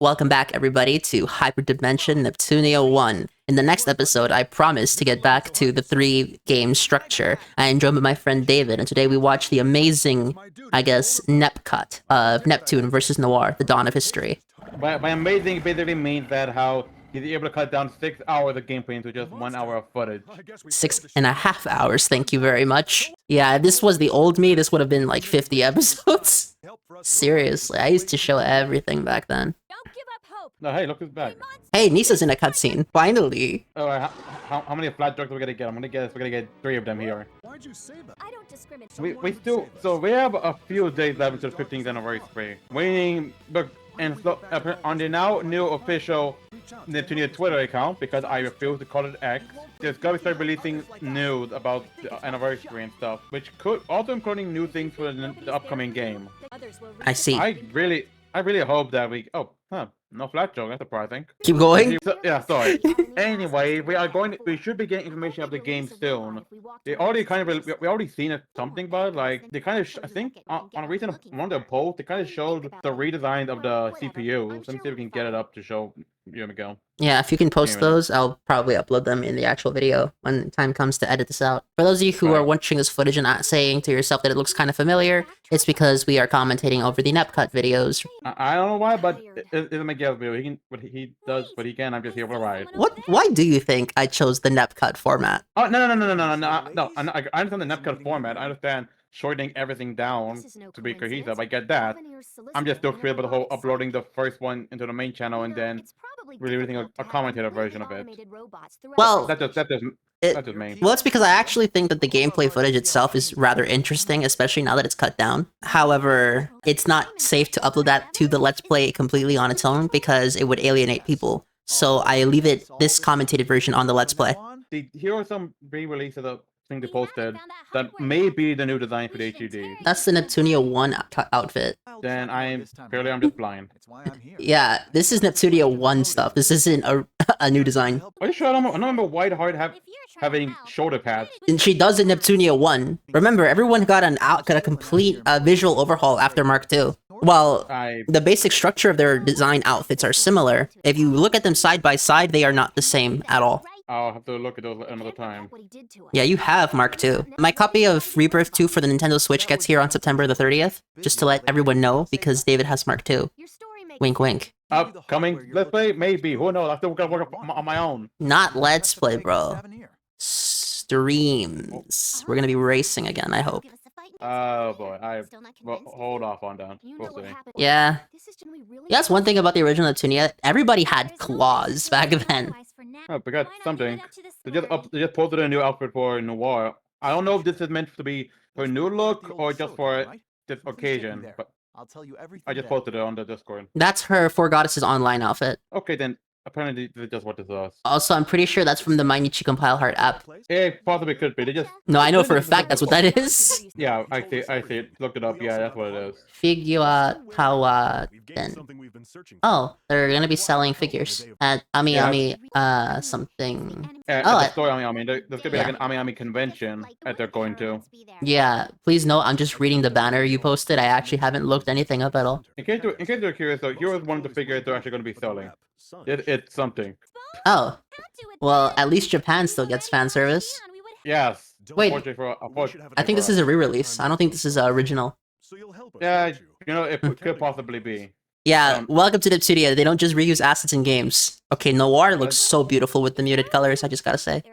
Welcome back, everybody, to Hyperdimension Neptunia 1. In the next episode, I promise to get back to the 3-game structure. I am joined by my friend David, and today we watch the amazing, I guess, Nep cut of Neptune versus Noir, the dawn of history. By amazing, it basically means that how he's able to cut down 6 hours of gameplay into just 1 hour of footage. 6.5 hours, thank you very much. Yeah, if this was the old me, this would have been like 50 episodes. Seriously, I used to show everything back then. No, hey, look who's back. Hey, Nisa's in a cutscene. Finally. Alright, how many flat drugs are we gonna get? I'm gonna guess we're gonna get 3 of them here. Why'd you say that? I don't discriminate. We have a few days left until the 15th anniversary. Waiting, look, and so, on the now new official Neptunia Twitter account, because I refuse to call it X, there's gonna start releasing news about the anniversary and stuff, which could also including new things for the upcoming game. I see. I really hope that we. No flat joke. That's surprising. Keep going. Yeah, sorry. Anyway, we should be getting information of the game soon. We already seen something about it. Like they kind of, I think, on a recent one of the polls, they kind of showed the redesign of the CPU. Let me see if we can get it up to show. Here we go. Yeah, if you can post those, I'll probably upload them in the actual video when time comes to edit this out. For those of you who are watching this footage and not saying to yourself that it looks kind of familiar, it's because we are commentating over the Nep cut videos. I don't know why, but it's my guess video. He can, he does what he can. I'm just here for the ride. Why do you think I chose the Nep cut format? Oh no! I understand the Nep cut format. I understand shortening everything down to be cohesive. I get that. I'm just still clear about the whole uploading the first one into the main channel and then releasing a commentator version of it. Well, that's just me. Well, it's because I actually think that the gameplay footage itself is rather interesting, especially now that it's cut down. However, it's not safe to upload that to the Let's Play completely on its own because it would alienate people. So I leave this commentated version on the Let's Play. Here are some re-release of the thing they posted that may be the new design for the HUD. That's the Neptunia 1 outfit. Then I'm just blind. Yeah, this is Neptunia 1 stuff. This isn't a new design. Are you sure? I don't remember White Heart having shoulder pads. And she does in Neptunia 1. Remember, everyone got a complete visual overhaul after Mark II. While the basic structure of their design outfits are similar, if you look at them side by side, they are not the same at all. I'll have to look at those another time. Yeah, you have Mark II. My copy of Rebirth 2 for the Nintendo Switch gets here on September the 30th, just to let everyone know, because David has Mark II. Wink, wink. Upcoming Let's Play? Maybe. Who knows? I still gotta work on my own. Not Let's Play, bro. Streams. We're gonna be racing again, I hope. Oh boy, hold off on that. We'll see. Yeah. That's one thing about the original Neptunia. Everybody had claws back then. Oh, we got something. They just posted a new outfit for Noir. I don't know if this is meant to be for a new look or just for this occasion, but I just posted it on the Discord. That's her Four Goddesses online outfit. Okay, then apparently this is just what this is. Also, I'm pretty sure that's from the Mainichi Compile Heart app. It possibly could be. They just... No, I know for a fact that's what that is. Yeah, I see it. Looked it up. Yeah, that's what it is. Figure Kawa Den. Oh, they're gonna be selling figures at Ami something. The story Ami. There's gonna be like an Ami convention that they're going to. Yeah, please note I'm just reading the banner you posted. I actually haven't looked anything up at all. In case you're curious though, here is one of the figures they're actually going to be selling. It's something. Oh, well, at least Japan still gets fan service. Yes. Wait, I think this is a re-release. I don't think this is original. Yeah, it could possibly be. Yeah, welcome to Neptunia. They don't just reuse assets in games. Okay, Noir looks so beautiful with the muted colors, I just gotta say.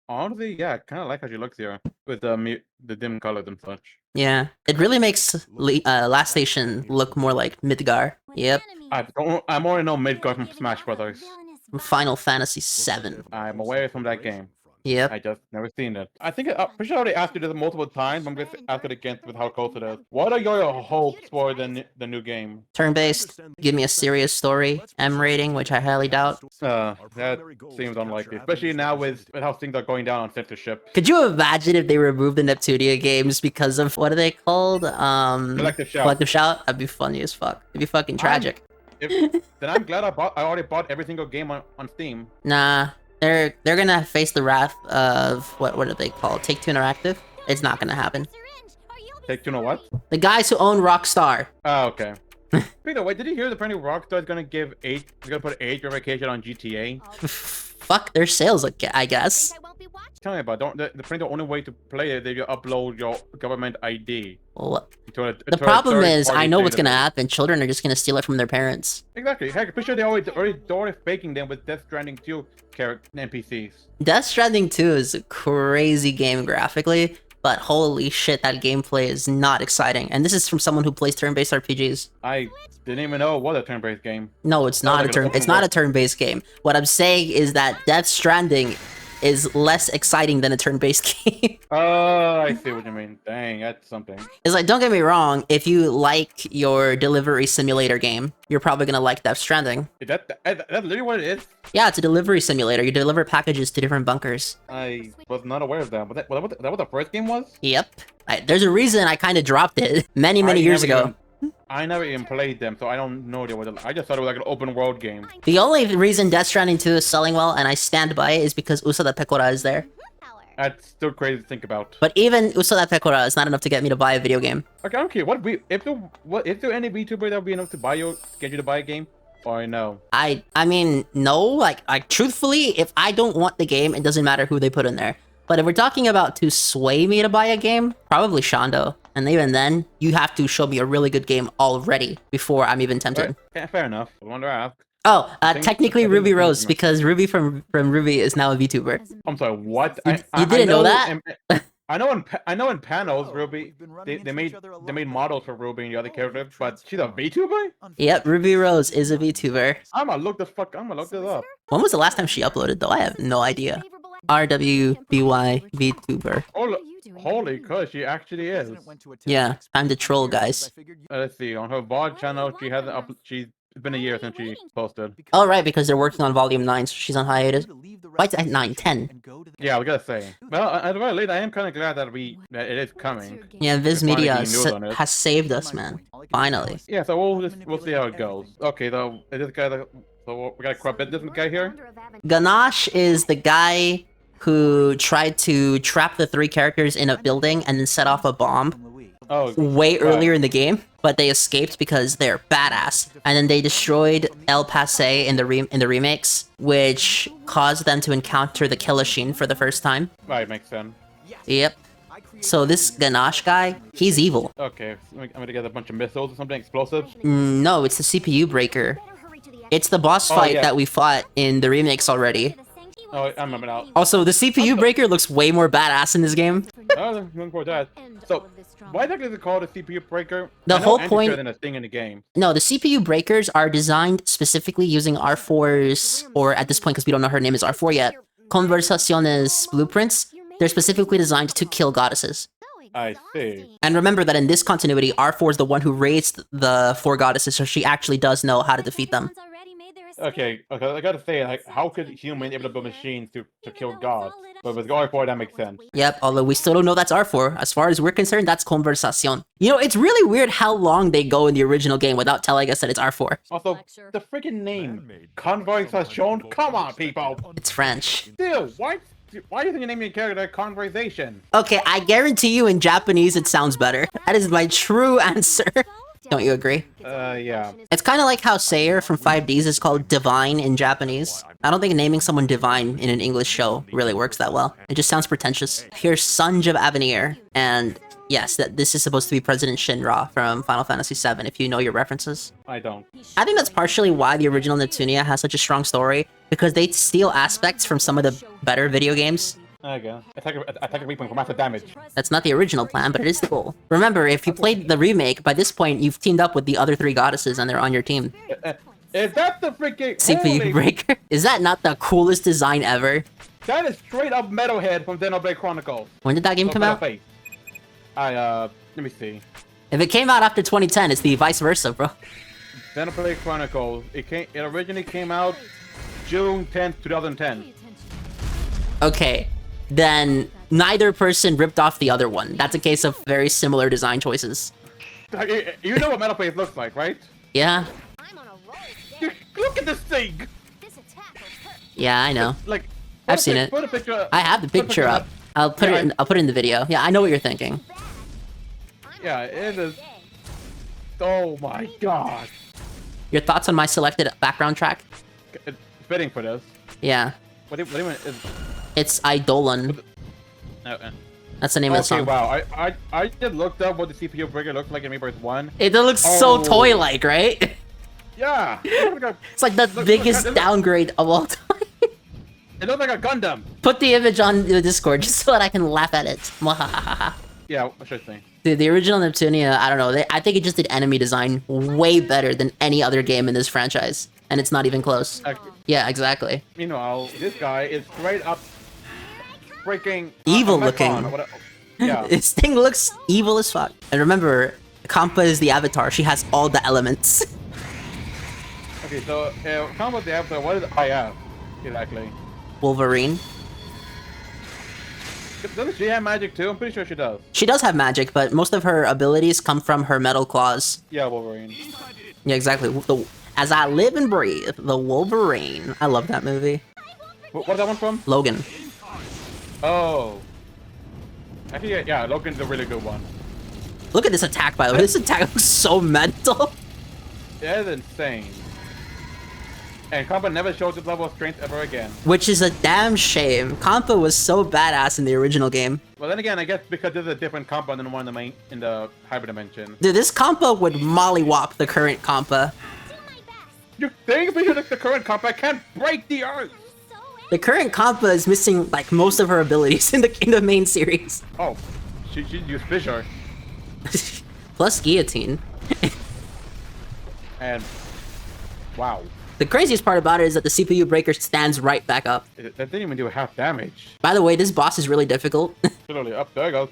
Honestly, yeah, kind of like how she looks here with the dim colors and such. Yeah, it really makes Lastation look more like Midgar. Yep. I'm already know Midgar from Smash Brothers. From Final Fantasy VII. I'm aware from that game. Yep. I just never seen it. I think I'm pretty sure I already asked you this multiple times. I'm going to ask it again with how close it is. What are your hopes for the new game? Turn-based. Give me a serious story. M rating, which I highly doubt. That seems unlikely, especially now with how things are going down on censorship. Could you imagine if they removed the Neptunia games because of what are they called? Collective Shout. Collective Shout. That'd be funny as fuck. It'd be fucking tragic. Then I'm glad I already bought every single game on Steam. Nah. They're gonna face the wrath of what are they called? Take-Two Interactive? It's not gonna happen. Take-Two know what? The guys who own Rockstar. Oh, okay. By the way, did you hear the apparently Rockstar is gonna give put age verification on GTA? Fuck their sales, I guess. I won't be watching. Tell me about the only way to play it is you upload your government ID. Well, To a the problem is, third-party I know what's gonna database. happen. Children are just gonna steal it from their parents. Exactly. Heck, I'm pretty sure they already faking them with Death Stranding 2 character NPCs. Death Stranding 2 is a crazy game graphically, but holy shit, that gameplay is not exciting. And this is from someone who plays turn-based RPGs. I didn't even know it was a turn-based game. No, it's not like an it's open not a world. turn-based game. What I'm saying is that Death Stranding is less exciting than a turn-based game. Oh, I see what you mean. Dang, that's something. It's like, don't get me wrong, if you like your delivery simulator game, you're probably gonna like Death Stranding. Is that's literally what it is? Yeah, it's a delivery simulator. You deliver packages to different bunkers. I was not aware of that. Was that what the first game was? Yep. There's a reason I kind of dropped it many years ago. I never even played them, so I don't know what it was. I just thought it was like an open world game. The only reason Death Stranding 2 is selling well, and I stand by it, is because Usada Pecora is there. That's still crazy to think about. But even Usada Pecora is not enough to get me to buy a video game. Okay, I'm curious. Is there any VTuber that would be enough to get you to buy a game? Or no? I mean, no, like truthfully, if I don't want the game, it doesn't matter who they put in there. But if we're talking about to sway me to buy a game, probably Shondo. And even then, you have to show me a really good game already before I'm even tempted. Right. Yeah, fair enough. I wonder to ask. Oh, think- technically I think Ruby it's Rose, Ruby. because Ruby from Ruby is now a VTuber. I'm sorry, what? You didn't know that? I know in panels, Ruby, they made models for Ruby and the other characters, but she's a VTuber? Yep, Ruby Rose is a VTuber. I'm gonna look this up. When was the last time she uploaded, though? I have no idea. RWBY VTuber. Holy crap, she actually is. Yeah, time to troll, guys. Let's see, on her VOD channel, she hasn't it's been a year since she posted. Oh, right, because they're working on Volume 9, so she's on hiatus. Why's at 9, 10? Yeah, I gotta say. Well, at the very least, I am kind of glad that it is coming. Yeah, Viz Finally Media getting news on it. has saved us, man. Finally. Yeah, so we'll see how it goes. Okay, though, is this guy so we got a corrupt business guy here? Ganache is the guy who tried to trap the 3 characters in a building and then set off a bomb Oh, way right. earlier in the game, but they escaped because they're badass. And then they destroyed El Passe in the remakes, which caused them to encounter the Killishin for the first time. Right, makes sense. Yep. So this Ganache guy, he's evil. Okay, so I'm gonna get a bunch of missiles or something, explosives. No, it's the CPU breaker. It's the boss fight yeah. that we fought in the remakes already. Oh, I remember now. Also, the CPU breaker looks way more badass in this game. Oh, looking forward to that. So, why exactly is it called a CPU breaker? The I know whole Andy's point- better than a thing in the game. No, the CPU breakers are designed specifically using R4's, or at this point, because we don't know her name is R4 yet, Conversaciones blueprints. They're specifically designed to kill goddesses. I see. And remember that in this continuity, R4 is the one who raised the 4 goddesses, so she actually does know how to defeat them. Okay, I gotta say, like, how could humans able to build machines to kill gods? But with R4, that makes sense. Yep, although we still don't know that's R4. As far as we're concerned, that's Conversacion. You know, it's really weird how long they go in the original game without telling us that it's R4. Also, the freaking name, Conversation. Come on, people. It's French. Still, why do you think you name your character Conversation? Okay, I guarantee you in Japanese it sounds better. That is my true answer. Don't you agree? Yeah. It's kind of like how Sayer from 5Ds is called Divine in Japanese. I don't think naming someone Divine in an English show really works that well. It just sounds pretentious. Here's Sunj of Avenir, and yes, this is supposed to be President Shinra from Final Fantasy VII, if you know your references. I don't. I think that's partially why the original Neptunia has such a strong story, because they steal aspects from some of the better video games. There you go. Attack a weapon for massive damage. That's not the original plan, but it is the goal. Remember, if you played the remake, by this point, you've teamed up with the other 3 goddesses and they're on your team. Is that the freaking CPU holy- breaker. Is that not the coolest design ever? That is straight up Metalhead from Xenoblade Chronicles. When did that game No, come out? Face. Let me see. If it came out after 2010, it's the vice versa, bro. Xenoblade Chronicles. It originally came out June 10th, 2010. Okay, then neither person ripped off the other one. That's a case of very similar design choices. You know what Metal Face looks like, right? Yeah, Look at this thing. yeah, I know. Like, I've seen it. Put a picture up. I have the picture up. I'll put it. I'll put it in the video. Yeah, I know what you're thinking. Yeah, it is. Oh my god. Your thoughts on my selected background track? It's fitting for this. Yeah. What do you mean? It's Eidolon. That's the name of the song. Wow. I just looked up what the CPU breaker looks like in Rebirth 1. It looks so toy-like, right? Yeah. It's like the biggest downgrade of all time. It looks like a Gundam. Put the image on the Discord just so that I can laugh at it. Yeah, I should think. Dude, the original Neptunia, I don't know. I think it just did enemy design way better than any other game in this franchise. And it's not even close. Yeah, exactly. Meanwhile, this guy is straight up freaking evil looking. Yeah. This thing looks evil as fuck. And remember, Kampa is the avatar. She has all the elements. Okay, so Kampa is the avatar. What is IF exactly? Wolverine. Doesn't she have magic too? I'm pretty sure she does. She does have magic, but most of her abilities come from her metal claws. Yeah, Wolverine. Yeah, exactly. As I live and breathe, the Wolverine. I love that movie. What's that one from? Logan. Oh. Actually, yeah, Logan's a really good one. Look at this attack, by the way. This attack looks so mental. That is insane. And Kampa never showed this level of strength ever again. Which is a damn shame. Kampa was so badass in the original game. Well, then again, I guess because this is a different Kampa than the one in the Hyperdimension. Dude, this Kampa would mollywop the current Kampa. You think because the current Kampa can't break the earth? The current Kampa is missing like most of her abilities in the main series. Oh, she used fissure. Plus guillotine. And wow. The craziest part about it is that the CPU breaker stands right back up. That didn't even do half damage. By the way, this boss is really difficult. Literally, up there it goes.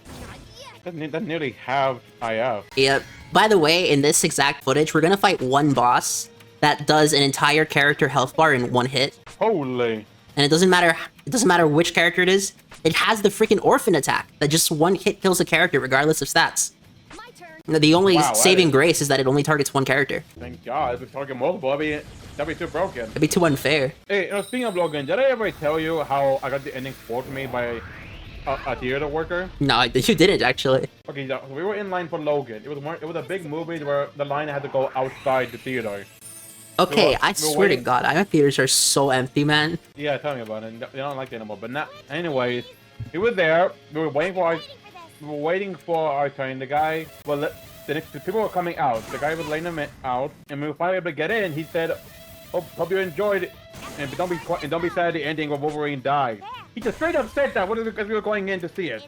That's nearly half IF. Yep. By the way, in this exact footage, we're gonna fight one boss that does an entire character health bar in one hit. Holy. And it doesn't matter which character it is. It has the freaking orphan attack that just one hit kills a character regardless of stats. My turn. The only saving grace is that it only targets one character. Thank God, if we target multiple, that'd be too broken. It'd be too unfair. Hey, speaking of Logan, did I ever tell you how I got the ending spoiled for me by a theater worker? No, you didn't actually. Okay, so we were in line for Logan. It was a big movie where the line had to go outside the theater. Okay, I swear to God, my theaters are so empty, man. Yeah, tell me about it. They don't like it anymore. But not, anyways, he was there. We were waiting for our turn. The guy, well, the people were coming out. The guy was letting them out, and we were finally able to get in. He said, "Hope you enjoyed it, and don't be sad at the ending where Wolverine died." He just straight up said that because we were going in to see it.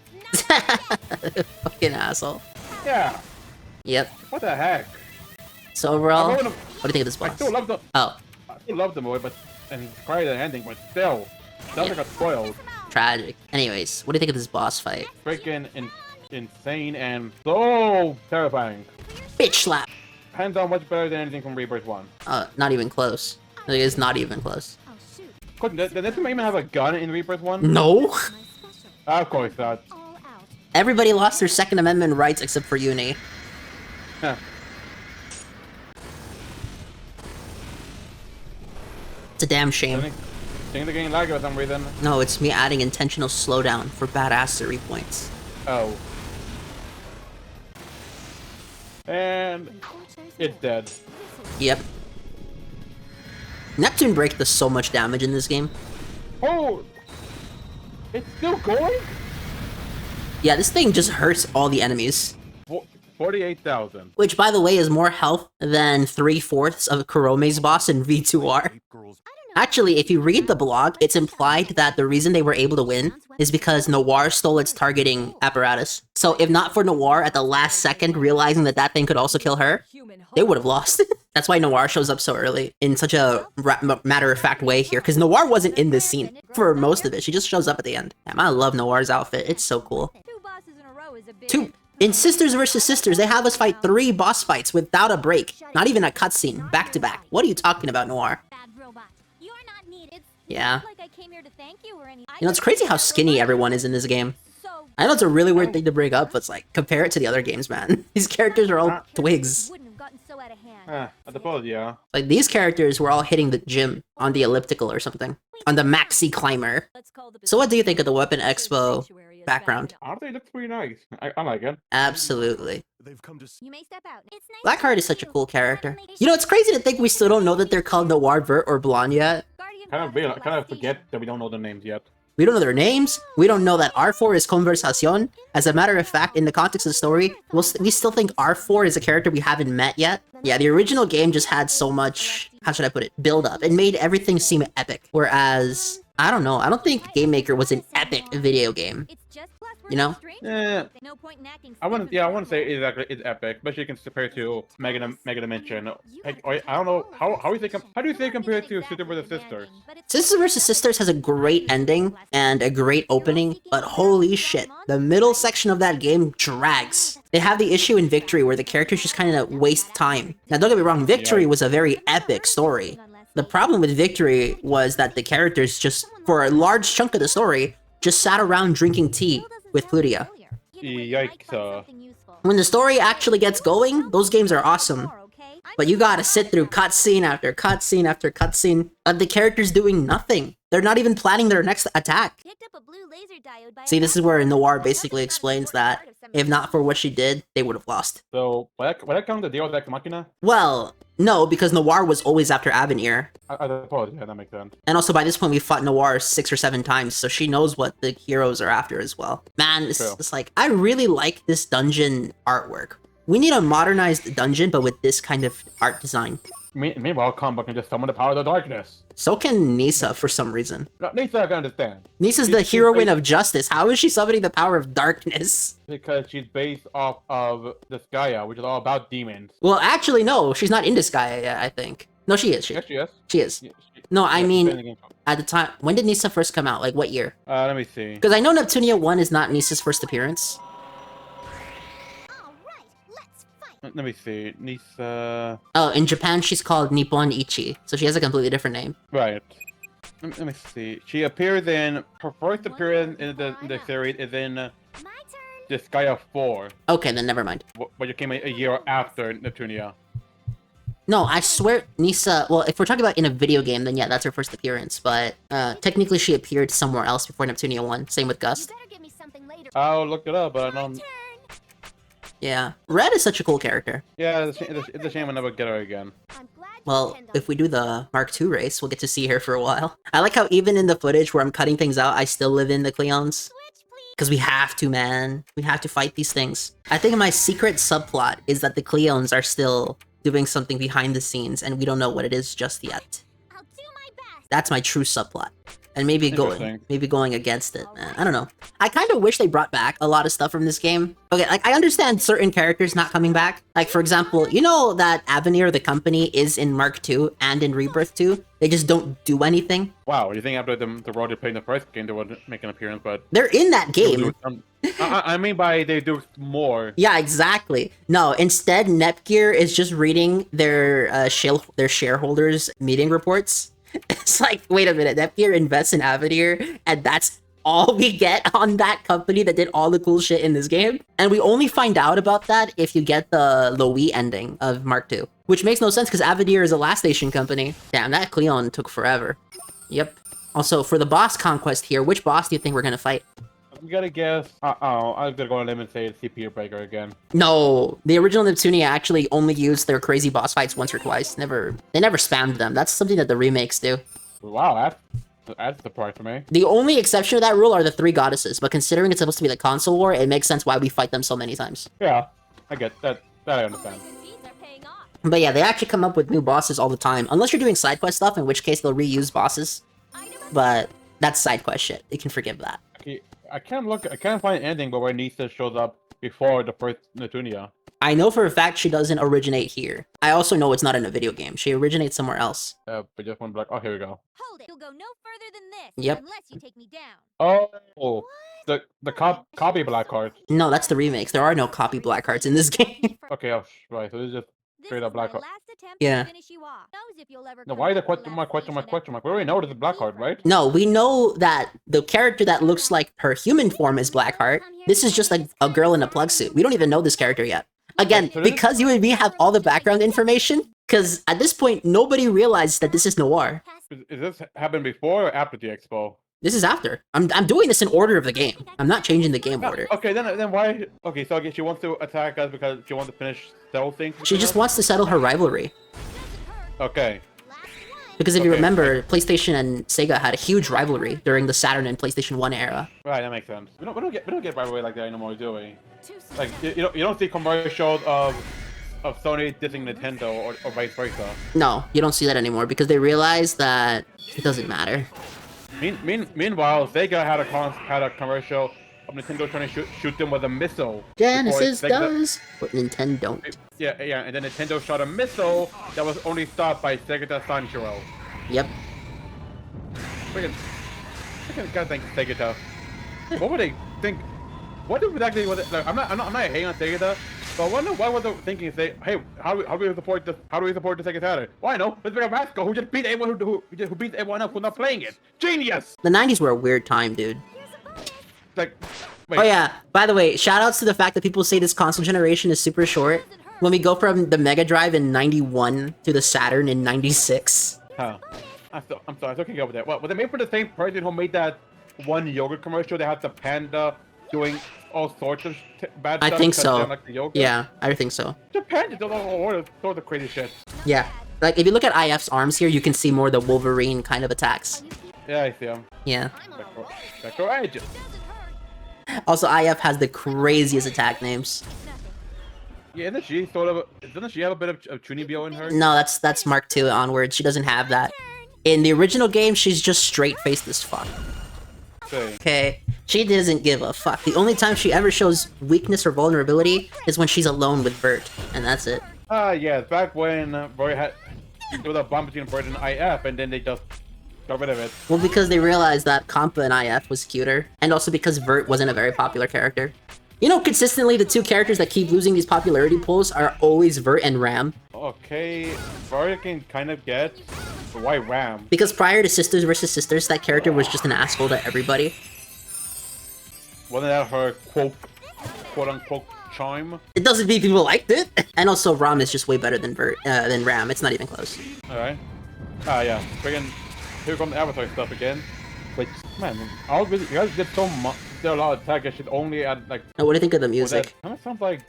Fucking asshole. Yeah. Yep. What the heck? So overall, what do you think of this boss? I still love the movie, and cried at the ending, but still, I got spoiled. Tragic. Anyways, what do you think of this boss fight? Freaking insane and so terrifying. Bitch slap. Hands on much better than anything from Rebirth 1. Not even close. It is not even close. Oh shoot. Did Neptunia even have a gun in Rebirth 1? No. Of course not. All out. Everybody lost their Second Amendment rights except for Uni. Huh. It's a damn shame. Think they're getting laggy for some reason. No, it's me adding intentional slowdown for badassery points. Oh. And it's dead. Yep. Neptune Break does so much damage in this game. Oh! It's still going? Yeah, this thing just hurts all the enemies. 48,000. Which, by the way, is more health than 3/4 of Kurome's boss in V2R. Actually, if you read the blog, it's implied that the reason they were able to win is because Noir stole its targeting apparatus. So if not for Noir at the last second realizing that that thing could also kill her, they would have lost. That's why Noir shows up so early in such a matter-of-fact way here, because Noir wasn't in this scene for most of it. She just shows up at the end. Damn, I love Noir's outfit. It's so cool. Two bosses in a row is a big In Sisters vs. Sisters, they have us fight 3 boss fights without a break. Not even a cutscene, back-to-back. What are you talking about, Noir? bad robot. You're not needed. Yeah. Like I came here to thank you or anything. You know, it's crazy how skinny everyone is in this game. So I know it's a really weird thing to bring up, but it's like, compare it to the other games, man. These characters are all twigs. wouldn't have gotten so out of hand. I suppose, yeah. Like, these characters were all hitting the gym on the elliptical or something. On the Maxi Climber. Let's call the So what do you think of the Weapon Expo background. Honestly, it looks pretty nice. I like it. Absolutely. You may step out. It's nice. Blackheart is such a cool character. You know, it's crazy to think we still don't know that they're called Noir, Vert, or Blonde yet. Kind of forget that we don't know the names yet. We don't know their names. We don't know that R4 is Conversacion. As a matter of fact, in the context of the story, we still think R4 is a character we haven't met yet. Yeah, the original game just had so much, how should I put it, build up. It made everything seem epic. Whereas, I don't know, I don't think Game Maker was an epic video game. You know? I wouldn't say it's epic, especially compared to Mega Dimension. I don't know how do you say compared to Sister vs. Sisters? Sister vs. Sisters has a great ending and a great opening, but holy shit, the middle section of that game drags. They have the issue in Victory where the characters just kind of waste time. Now don't get me wrong, Victory was a very epic story. The problem with Victory was that the characters just, for a large chunk of the story, just sat around drinking tea with Plutia. Yikes. When the story actually gets going, those games are awesome. But you gotta sit through cutscene after cutscene after cutscene of the characters doing nothing. They're not even planning their next attack. See, this is where Noir basically explains that if not for what she did, they would have lost. So, would that count the deal with Ex Machina? Well, no, because Noir was always after Avenir. I suppose, yeah, that makes sense. And also, by this point, we fought Noir 6 or 7 times, so she knows what the heroes are after as well. Man, it's like, I really like this dungeon artwork. We need a modernized dungeon, but with this kind of art design. Meanwhile, Combo can just summon the power of the darkness. So can Nisa, for some reason. Nisa, I can understand. Nisa's the heroine of justice. How is she summoning the power of darkness? Because she's based off of Disgaea, which is all about demons. Well, actually, no. She's not in Disgaea yet, I think. No, she is. Yes, she is. She is. Yeah, No, I mean, at the time... When did Nisa first come out? Like, what year? Let me see. Because I know Neptunia 1 is not Nisa's first appearance. Let me see. Nisa... Oh, in Japan, she's called Nippon Ichi, so she has a completely different name. Right. Let me see. She appears in... Her first appearance in the series is in Disgaea 4. Okay, then never mind. But you came a year after Neptunia. No, I swear Nisa... Well, if we're talking about in a video game, then yeah, that's her first appearance. But technically, she appeared somewhere else before Neptunia 1. Same with Gust. I'll look it up, but I don't... Yeah. Red is such a cool character. Yeah, it's a shame I never get her again. Well, if we do the Mark II race, we'll get to see her for a while. I like how even in the footage where I'm cutting things out, I still live in the Cleons. Because we have to, man. We have to fight these things. I think my secret subplot is that the Cleons are still doing something behind the scenes, and we don't know what it is just yet. That's my true subplot. And maybe going against it, man. I don't know. I kind of wish they brought back a lot of stuff from this game. Okay, like, I understand certain characters not coming back. Like, for example, you know that Avenir, the company, is in Mark II and in Rebirth 2? They just don't do anything? Wow, you think after the role they played in the first game, they would make an appearance, but... They're in that game! I mean by they do more. Yeah, exactly. No, instead, Netgear is just reading their shareholders' meeting reports. It's like, wait a minute, Nepgear invests in Avenir, and that's all we get on that company that did all the cool shit in this game? And we only find out about that if you get the Louis ending of Mark II. Which makes no sense, because Avenir is a Lastation company. Damn, that Cleon took forever. Yep. Also, for the boss conquest here, which boss do you think we're gonna fight? I'm gonna guess... I'm gonna go on a limb and say it's CPU Breaker again. No, the original Neptunia actually only used their crazy boss fights once or twice. They never spammed them. That's something that the remakes do. Wow, that's the part for me. The only exception to that rule are the 3 goddesses, but considering it's supposed to be the console war, it makes sense why we fight them so many times. Yeah, I get that. That I understand. But yeah, they actually come up with new bosses all the time. Unless you're doing side quest stuff, in which case they'll reuse bosses. But that's side quest shit. You can forgive that. Okay, I can't find anything but where Nisa shows up before the first Neptunia. I know for a fact she doesn't originate here. I also know it's not in a video game. She originates somewhere else. But just one block. Oh, here we go. Hold it. You'll go no further than this. Yep. Unless you take me down. Oh, the copy black card. No, that's the remakes. There are no copy black cards in this game. Okay, right. So this is just straight up black card. Yeah. No, why the question mark? We already know it's a black card, right? No, we know that the character that looks like her human form is Blackheart. This is just like a girl in a plug suit. We don't even know this character yet. Again, because you and me have all the background information, because at this point, nobody realized that this is Noir. Is this happened before or after the expo? This is after. I'm doing this in order of the game. I'm not changing the game order. Okay, then why? Okay, so I guess she wants to attack us because she wants to finish several things. She just wants to settle her rivalry. Okay. Because if you remember, PlayStation and Sega had a huge rivalry during the Saturn and PlayStation 1 era. Right, that makes sense. We don't get rivalry like that anymore, do we? Like you don't see commercials of Sony dissing Nintendo or vice versa. No, you don't see that anymore because they realize that it doesn't matter. Meanwhile, Sega had a commercial of Nintendo trying to shoot them with a missile. Genesis does what Nintendo don't. Yeah, and then Nintendo shot a missile that was only stopped by Sega Sanchiro. Yep. Freaking gotta thank Sega. What would they think? What exactly was it? Like, I'm not hating on Sega, but I wonder why was they thinking? Say, hey, how do we support this? How do we support the Sega Saturn? Why no? Let's bring a Vasco who just beat everyone who beats everyone else who's not playing it. Genius! The 90s were a weird time, dude. Like, wait. Oh yeah, by the way, shoutouts to the fact that people say this console generation is super short. When we go from the Mega Drive in 91 to the Saturn in 96. Huh. I'm sorry, I still can't get over that. What, was it made for the same person who made that one yogurt commercial that had the panda doing all sorts of bad stuff? I think so. Like the yogurt? Yeah, I think so. The panda does all sorts of crazy shit. Yeah. Like, if you look at IF's arms here, you can see more the Wolverine kind of attacks. Yeah, I see him. Yeah. Spectral Agent. Also, IF has the craziest attack names. Yeah, doesn't she have a bit of Chunibyo in her? No, that's Mark II onwards. She doesn't have that. In the original game, she's just straight-faced as fuck. Okay, she doesn't give a fuck. The only time she ever shows weakness or vulnerability is when she's alone with Bert, and that's it. Yeah, back when Bert had there was a bomb between Bert and IF, and then they just got rid of it. Well, because they realized that Compa and IF was cuter, and also because Bert wasn't a very popular character. You know, consistently, the two characters that keep losing these popularity polls are always Vert and Ram. Okay, Vert can kind of get, but why Ram? Because prior to Sisters vs. Sisters, that character was just an asshole to everybody. Wasn't that her quote-unquote charm? It doesn't mean people liked it. And also, Ram is just way better than Ram. It's not even close. Alright. Yeah. Here comes the Avatar stuff again. Which, man, you guys did so much. Still a lot of attack. I should only add like. Now, what do you think of the music? Kind of sounds like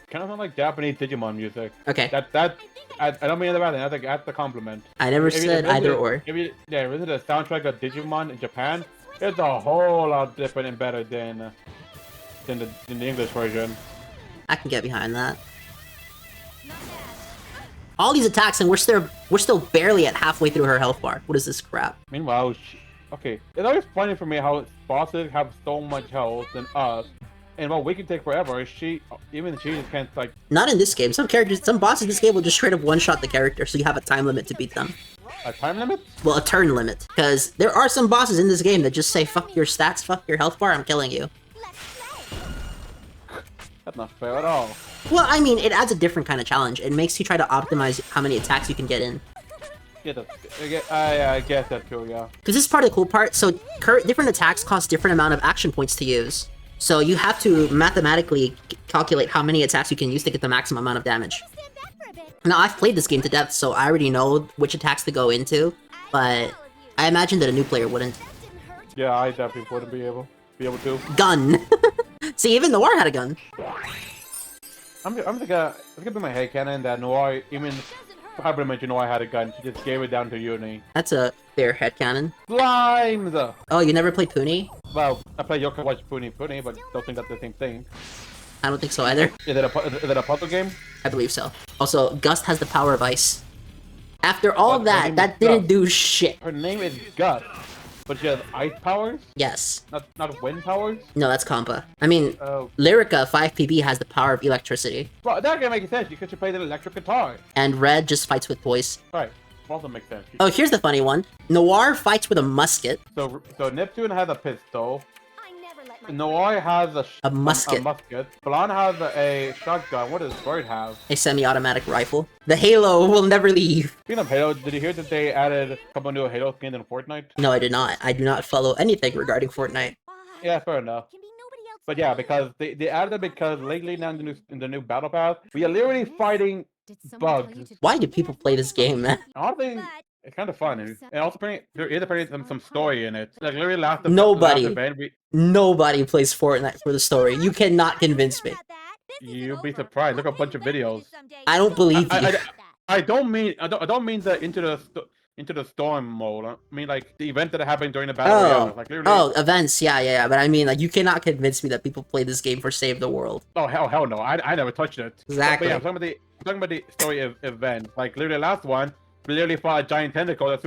Japanese Digimon music. Okay. I don't mean that. I think that's the compliment. I never said either or. If you visit the soundtrack of Digimon in Japan, it's a whole lot different and better than the English version. I can get behind that. All these attacks, and we're still barely at halfway through her health bar. What is this crap? Meanwhile, okay, it's always funny for me how bosses have so much health than us, and what we can take forever. Even she just can't like. Not in this game. Some bosses in this game will just straight up one-shot the character, so you have a time limit to beat them. A time limit? Well, a turn limit, because there are some bosses in this game that just say, "Fuck your stats, fuck your health bar, I'm killing you." That's not fair at all. Well, I mean, it adds a different kind of challenge. It makes you try to optimize how many attacks you can get in. Yeah, I guess that's cool, yeah. Because this is part of the cool part. So different attacks cost different amount of action points to use. So you have to mathematically calculate how many attacks you can use to get the maximum amount of damage. Now, I've played this game to death, so I already know which attacks to go into. But I imagine that a new player wouldn't. Yeah, I definitely wouldn't be able to. Gun! See, even Noir had a gun. I'm gonna be my headcanon that Noir, even Hyperdimension Noir had a gun. She just gave it down to Uni. That's a fair headcanon. Slimes! Oh, you never played Puni? Well, I play Yokai Watch Puni, but don't think that's the same thing. I don't think so either. Is it a puzzle game? I believe so. Also, Gust has the power of ice. After all that didn't do shit. Her name is Gust, but she has ice powers? Yes. Not wind powers? No, that's Compa. I mean, Lyrica 5PB has the power of electricity. Well, that can make sense because she plays an electric guitar. And Red just fights with voice. Right. Also makes sense. Oh, here's the funny one. Noir fights with a musket. So Neptune has a pistol. Noir has a musket. Blanc has a shotgun. What does Bird have? A semi-automatic rifle. The Halo will never leave. Speaking of Halo, did you hear that they added a couple new Halo skins in Fortnite? No, I did not. I do not follow anything regarding Fortnite. Yeah, fair enough. But yeah, because they added it because lately now in the new Battle Pass, we are literally fighting bugs. Why do people play this game, man? Honestly, It's kind of fun, and also there is apparently some story in it. Like literally last Nobody. last event, Nobody plays Fortnite for the story. You cannot convince me. you'll be surprised. Look at a bunch of videos. I don't believe you. I don't mean the into the storm mode. I mean like the event that happened during the battle royale. Like literally. Events, yeah. But I mean, like, you cannot convince me that people play this game for Save the World. Oh hell no! I never touched it. Exactly. But yeah, I'm talking about the story event. Like literally, the last one, we literally fought a giant tentacle that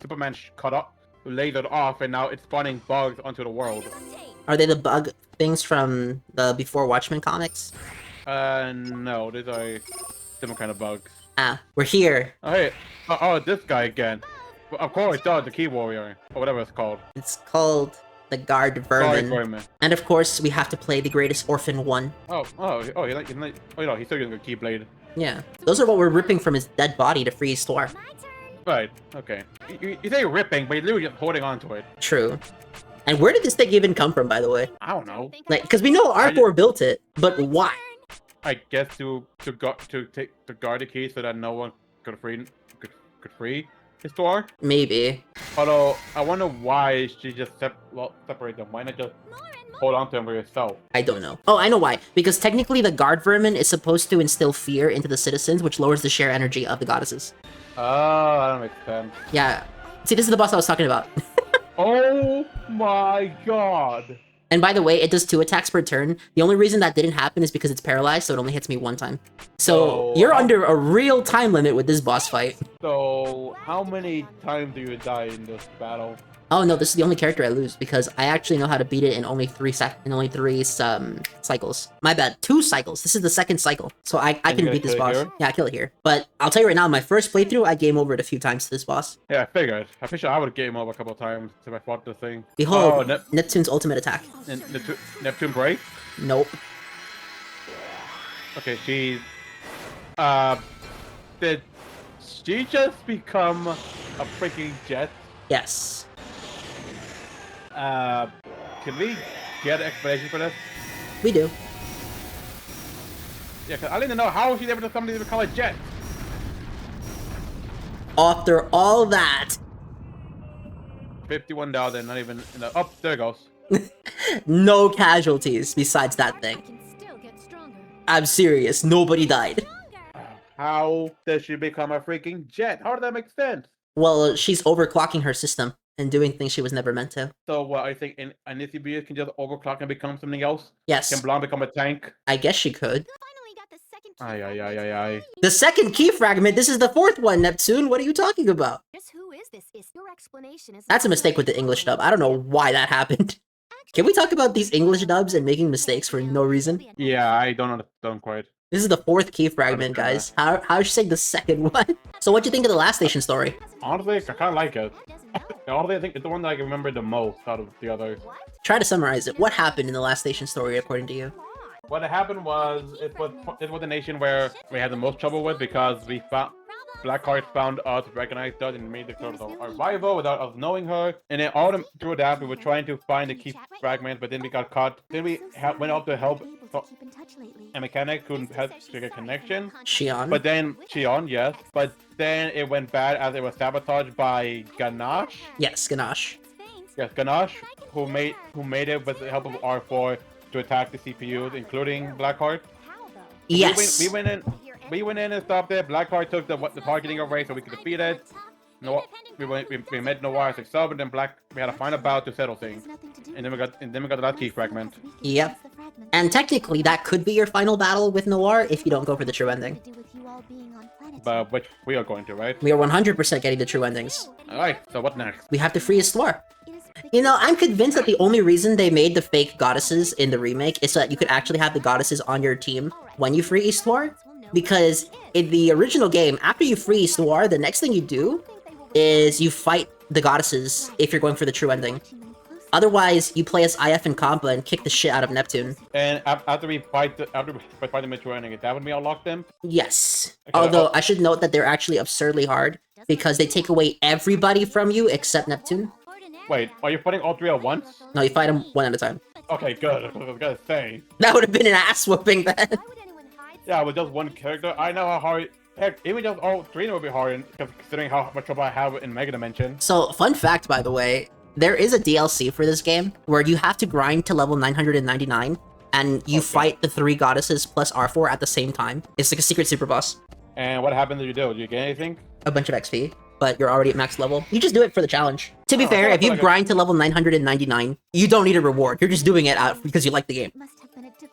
Superman cut up, lasered off, and now it's spawning bugs onto the world. Are they the bug things from the Before Watchmen comics? No, these are different kind of bugs. Ah, we're here. Oh hey, this guy again. Of course, the Key Warrior or whatever it's called. It's called the Guard Vermin. Vermin. And of course, we have to play the Greatest Orphan 1. You know, he's still using a Keyblade. Yeah, those are what we're ripping from his dead body to free his store. Right. Okay. You say ripping, but you're literally just holding on to it. True. And where did this thing even come from, by the way? I don't know. Like, because we know Arthur built it, but why? I guess to guard the key so that no one could free his store. Maybe. Although I wonder why she just separate them. Why not just hold on to them for yourself? I don't know. Oh, I know why. Because technically the Guard Vermin is supposed to instill fear into the citizens, which lowers the sheer energy of the goddesses. Oh, that makes sense. Yeah. See, this is the boss I was talking about. Oh my god. And by the way, it does 2 attacks per turn. The only reason that didn't happen is because it's paralyzed, so it only hits me 1 time. So you're under a real time limit with this boss fight. So how many times do you die in this battle? Oh no, this is the only character I lose because I actually know how to beat it in only 3 cycles. My bad, 2 cycles. This is the 2nd cycle, so I can beat this boss. Here? Yeah, I kill it here. But I'll tell you right now, my first playthrough, I game over it a few times to this boss. Yeah, I figured. I figured I would game over a couple of times if I fought this thing. Behold, Neptune's ultimate attack. Neptune break? Nope. Okay, she did she just become a freaking jet? Yes. Can we get an explanation for this? We do. Yeah, cause I didn't know how she's able to somebody to call a jet. After all that. 51 down there, not even in the there it goes. No casualties besides that thing. I'm serious, nobody died. How does she become a freaking jet? How does that make sense? Well, she's overclocking her system and doing things she was never meant to. So what, I think an CPU can just overclock and become something else? Yes. Can Blanc become a tank? I guess she could. Aye. The second key fragment, this is the 4th one, Neptune. What are you talking about? Who is this? Your explanation is That's a mistake with the English dub. I don't know why that happened. Can we talk about these English dubs and making mistakes for no reason? Yeah, I don't understand quite. This is the 4th key fragment, guys. How is she saying the 2nd one? So what'd you think of the Lastation story? Honestly, I kind of like it. Honestly, I think it's the one that I can remember the most out of the others. Try to summarize it. What happened in the Lastation story, according to you? What happened was, it was the nation where we had the most trouble with because we found Blackheart found us, recognized us, and made the sort of our rival without us knowing her. And then all through that, we were trying to find the key fragment, but then we got caught. Then we went up to help a mechanic who had to get a connection. Shion. But then Shion, yes. But then it went bad as it was sabotaged by Ganache. Yes, Ganache. Yes, Ganache, who made it with the help of R4 to attack the CPUs, including Blackheart. Yes. We went in and stopped it. Blackheart took the targeting away so we could defeat it. No, we met Noir 6-7, and then we had to find a bout to settle things. And then we got the last key fragment. Yep. And technically that could be your final battle with Noir if you don't go for the true ending. But which we are going to, right? We are 100% getting the true endings. Alright, so what next? We have to free his store. You know, I'm convinced that the only reason they made the fake goddesses in the remake is so that you could actually have the goddesses on your team when you free Eastwar. Because in the original game, after you free Eastwar, the next thing you do is you fight the goddesses if you're going for the true ending. Otherwise, you play as IF and Compa and kick the shit out of Neptune. And after we fight the true ending, that would be unlock them? Yes. Okay, Although, I should note that they're actually absurdly hard because they take away everybody from you except Neptune. Wait, are you fighting all 3 at once? No, you fight them one at a time. Okay, good. I was gonna say. That would have been an ass whooping then. Yeah, with just one character, I know how hard Heck, even just all three would be hard, considering how much trouble I have in Mega Dimension. So, fun fact, by the way, there is a DLC for this game where you have to grind to level 999, and you fight the 3 goddesses plus R4 at the same time. It's like a secret super boss. And what happened did you do? Did you get anything? A bunch of XP, but you're already at max level. You just do it for the challenge. To be fair, if you like grind to level 999, you don't need a reward. You're just doing it out because you like the game.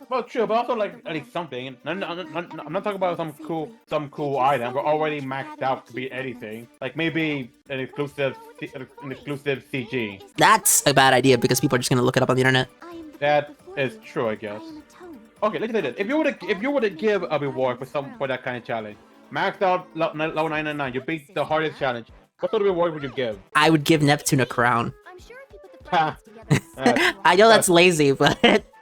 Well, true, but also like at least something. I'm not talking about some cool item. We're already maxed out to be anything. Like maybe an exclusive CG. That's a bad idea because people are just gonna look it up on the internet. That is true, I guess. Okay, look at this. If you were to give a reward for that kind of challenge, maxed out level 999, you beat the hardest challenge. What sort of reward would you give? I would give Neptune a crown. I'm sure if you put the pieces I know that's lazy, but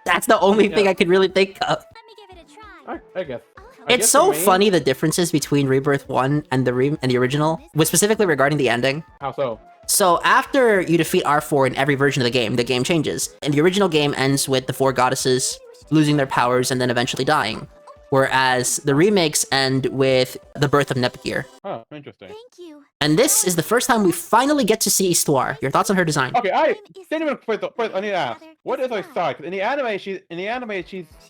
that's the only thing I could really think of. Let me give it a try. I guess. It's so funny the differences between Rebirth 1 and the original, with specifically regarding the ending. How so? So after you defeat R4 in every version of the game changes. And the original game ends with the 4 goddesses losing their powers and then eventually dying. Whereas the remakes end with the birth of Neptunia. Oh, interesting. Thank you. And this is the first time we finally get to see Histoire. Your thoughts on her design? Okay, I didn't even first. I need to ask, what is her size? In the anime, she's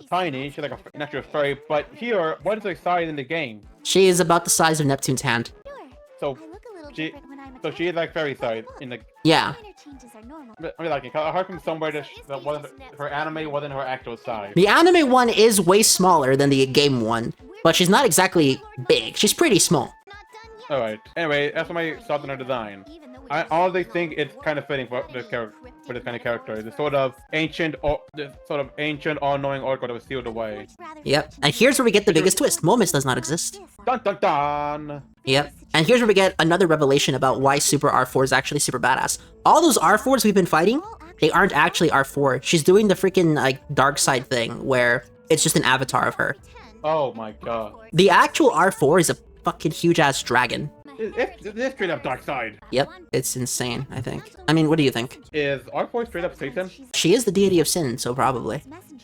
tiny. She's like a natural fairy. But here, what is her size in the game? She is about the size of Neptune's hand. Sure. So I look a little she, different when I'm so she is like fairy size in the. Yeah. Minor changes are normal. I mean, like I heard from somewhere that wasn't her anime wasn't her actual size. The anime one is way smaller than the game one, but she's not exactly big. She's pretty small. Not done yet. All right. Anyway, that's my thoughts on her design. Even though I honestly think it's kind of fitting for this kind of character. The sort of ancient, all-knowing oracle that was sealed away. Yep. And here's where we get the biggest twist. Momus does not exist. Dun dun dun. Yep. And here's where we get another revelation about why Super R4 is actually super badass. All those R4s we've been fighting, they aren't actually R4. She's doing the freaking like dark side thing where it's just an avatar of her. Oh my god. The actual R4 is a fucking huge ass dragon. It's straight up dark side. Yep. It's insane, I think. I mean, what do you think? Is R4 straight up Satan? She is the deity of sin, so probably.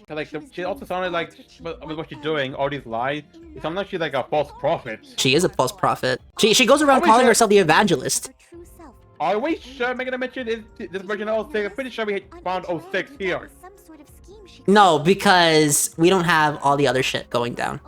Like she also sounded like with what she's doing, all these lies. It sounds like she's like a false prophet. She is a false prophet. She goes around Oh, calling yeah. herself the evangelist. Are we sure Mega Dimension is this version of 06? I'm pretty sure we found 06 here. No, because we don't have all the other shit going down.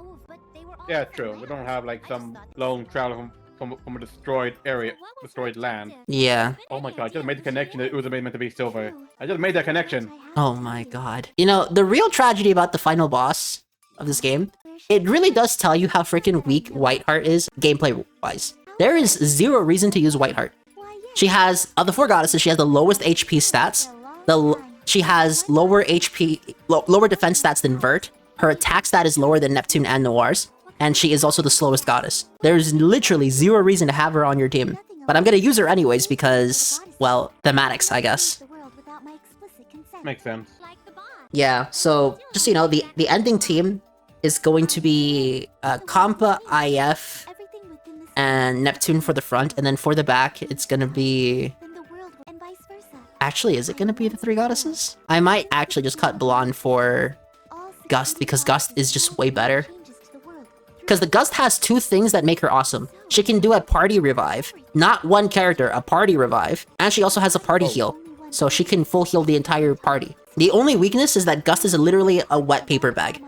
Yeah, true. We don't have like some lone traveler from a destroyed area, destroyed land. Yeah. Oh my god, I just made the connection that it was meant to be silver. I just made that connection. Oh my god. You know, the real tragedy about the final boss of this game, it really does tell you how freaking weak Whiteheart is gameplay-wise. There is zero reason to use Whiteheart. She has, of the 4 goddesses, she has the lowest HP stats. She has lower defense stats than Vert. Her attack stat is lower than Neptune and Noir's. And she is also the slowest goddess. There's literally zero reason to have her on your team. But I'm gonna use her anyways because, well, thematics, I guess. Makes sense. Yeah, so, just so you know, the ending team is going to be Compa, IF, and Neptune for the front, and then for the back, it's gonna be... Actually, is it gonna be the 3 goddesses? I might actually just cut Blonde for Gust, because Gust is just way better. Because the Gust has 2 things that make her awesome. She can do a party revive. Not one character, a party revive. And she also has a party heal. So she can full heal the entire party. The only weakness is that Gust is literally a wet paper bag.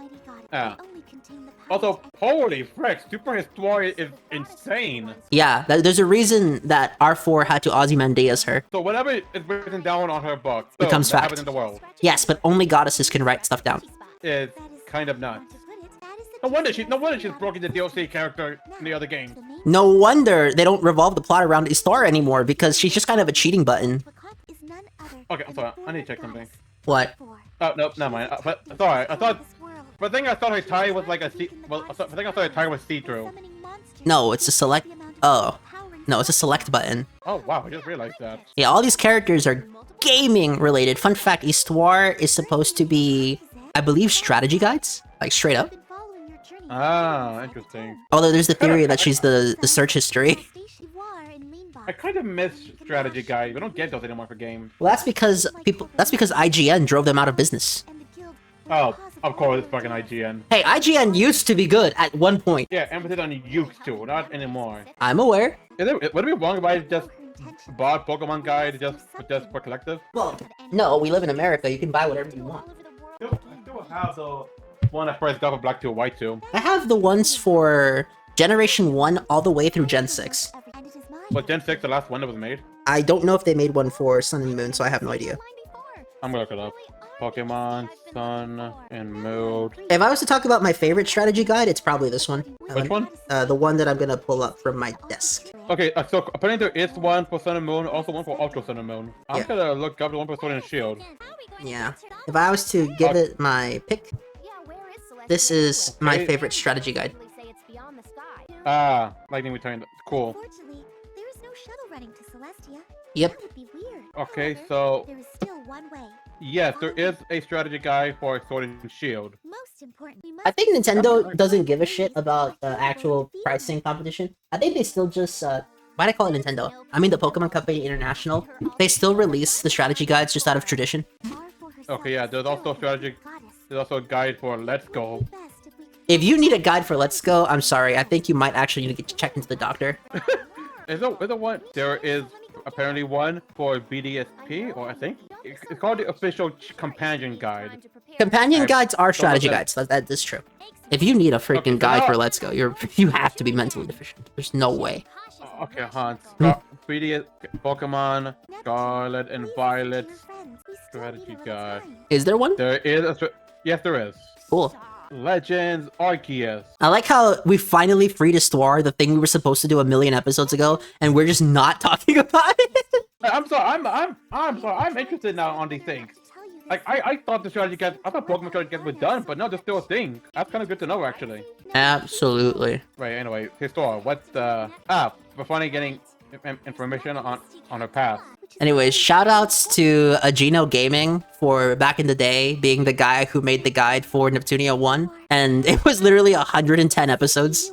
Also, holy frick, Super Histoire is insane. Yeah, there's a reason that R4 had to Ozymandias her. So whatever is written down on her book becomes fact. happens in the world. Yes, but only goddesses can write stuff down. It's kind of nuts. No wonder she's broken the DLC character in the other game. No wonder they don't revolve the plot around Histoire anymore, because she's just kind of a cheating button. Okay, I'm sorry. I need to check something. What? Oh, no, never mind. But sorry, I thought her tie was like a see. Well, I think I thought her tie was see-through. No, it's a select. Oh, no, it's a select button. Oh wow, I just realized that. Yeah, all these characters are gaming related. Fun fact: Histoire is supposed to be, I believe, strategy guides, like straight up. Ah, interesting. Although there's the theory that she's the search history. I kind of miss strategy guides. We don't get those anymore for games. Well, that's because IGN drove them out of business. Oh, Of course, it's fucking IGN. Hey, IGN used to be good at one point. Yeah, emphasis on used to, not anymore. I'm aware. Would it be wrong if I just bought Pokemon Guide just for collective? Well, no, we live in America. You can buy whatever you want. I still have the one I first got for Black 2 White 2. I have the ones for Generation 1 all the way through Gen 6. Was Gen 6 the last one that was made? I don't know if they made one for Sun and Moon, so I have no idea. I'm gonna look it up. Pokemon, Sun, and Moon. If I was to talk about my favorite strategy guide, it's probably this one. Which one? The one that I'm gonna pull up from my desk. Okay, so apparently there is one for Sun and Moon, also one for Ultra Sun and Moon. I'm Yeah. gonna look up the one for Sword and Shield. Yeah. If I was to give it my pick, this is my Okay. favorite strategy guide. Ah, Lightning Return. Cool. Fortunately, there is no shuttle running to Celestia. Yep. That would be weird. Okay, However, so there is still one way. yes, there is a strategy guide for Sword and Shield. Most important, we I must think Nintendo doesn't give a shit about the actual pricing competition. I think they still just, why'd I call it Nintendo? I mean the Pokemon Company International. They still release the strategy guides just out of tradition. Okay, yeah, there's also strategy. There's also a guide for Let's Go. If you need a guide for Let's Go, I'm sorry. I think you might actually need to get checked into the doctor. Is there one? There is apparently one for BDSP, or I think it's called the official companion guide. Companion I guides are strategy that. guides. That is true. If you need a freaking Okay, so guide now- for Let's Go, you have to be mentally deficient. There's no way. Okay, Hans. BDS, Pokemon, Scarlet and Violet strategy guide. Is there one? There is yes, there is. Cool. Legends Arceus. I like how we finally freed Histoire, the thing we were supposed to do a million episodes ago, and we're just not talking about it. I'm sorry. I'm sorry. I'm interested now on these things. Like I thought the strategy guides, I thought Pokemon strategy guides were done, but no, there's still a thing. That's kind of good to know, actually. Absolutely. Right. Anyway, Histoire. What's we're finally getting information on her past. Anyways, shoutouts to Agino Gaming for back in the day being the guy who made the guide for Neptunia 1, and it was literally 110 episodes.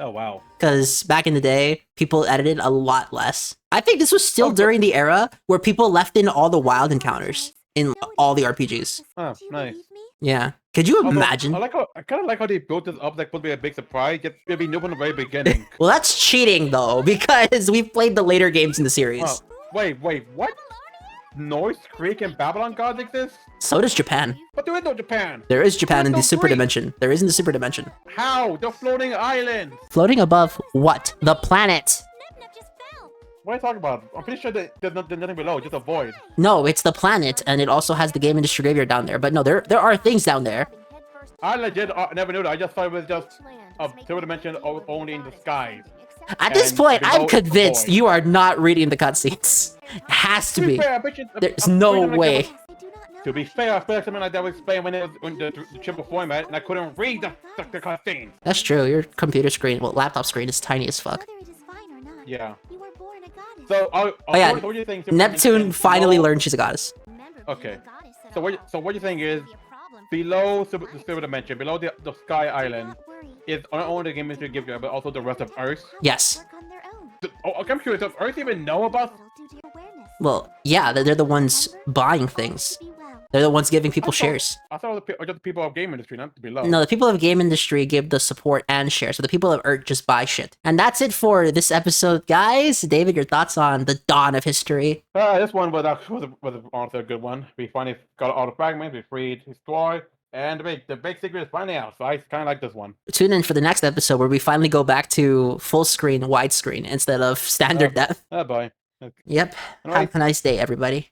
Oh wow. Because back in the day, people edited a lot less. I think this was still during the era where people left in all the wild encounters in all the RPGs. Oh, nice. Yeah. Could you Although, imagine? I kind of like how they built this up like would be a big surprise, yet it'd be new from the very beginning. Well, that's cheating though, because we've played the later games in the series. Oh, wait, what? North Creek and Babylon gods exist? So does Japan. But there is no Japan. There is Japan in the no Super Greek. Dimension. There is in the Super Dimension. How? The floating islands. Floating above what? The planet. What are you talking about? I'm pretty sure that there's nothing below, just a void. No, it's the planet, and it also has the game industry graveyard down there. But no, there are things down there. I legit never knew that. I just thought it was just a Triple Dimension only in the skies. At this And point, below I'm it's a convinced void. you are not reading the cutscenes. It has to be. fair, I bet you- There's I'm no pretty sure way. To be fair, I feel like something like that was explained when it was in the triple format, and I couldn't read the cutscene. That's true. Your computer screen, well, laptop screen is tiny as fuck. Yeah. You were born a goddess. So, Oh yeah, what do you think? Neptune finally learned she's a goddess. Okay. So what you think is below the Silver Dimension, below the Sky Island, is not only the game industry gives you, but also the rest of Earth. Yes. I'm curious, does Earth even know about? Well, yeah, they're the ones buying things. They're the ones giving people shares. I thought it was just the people of game industry, not below. No, the people of game industry give the support and share, so the people of Earth just buy shit. And that's it for this episode, guys. David, your thoughts on the dawn of history? This one was honestly a good one. We finally got all the fragments, we freed Histoire, and the big secret is finally out. So I kind of like this one. Tune in for the next episode where we finally go back to full screen, widescreen instead of standard depth. Bye. Yep. Alright. Have a nice day, everybody.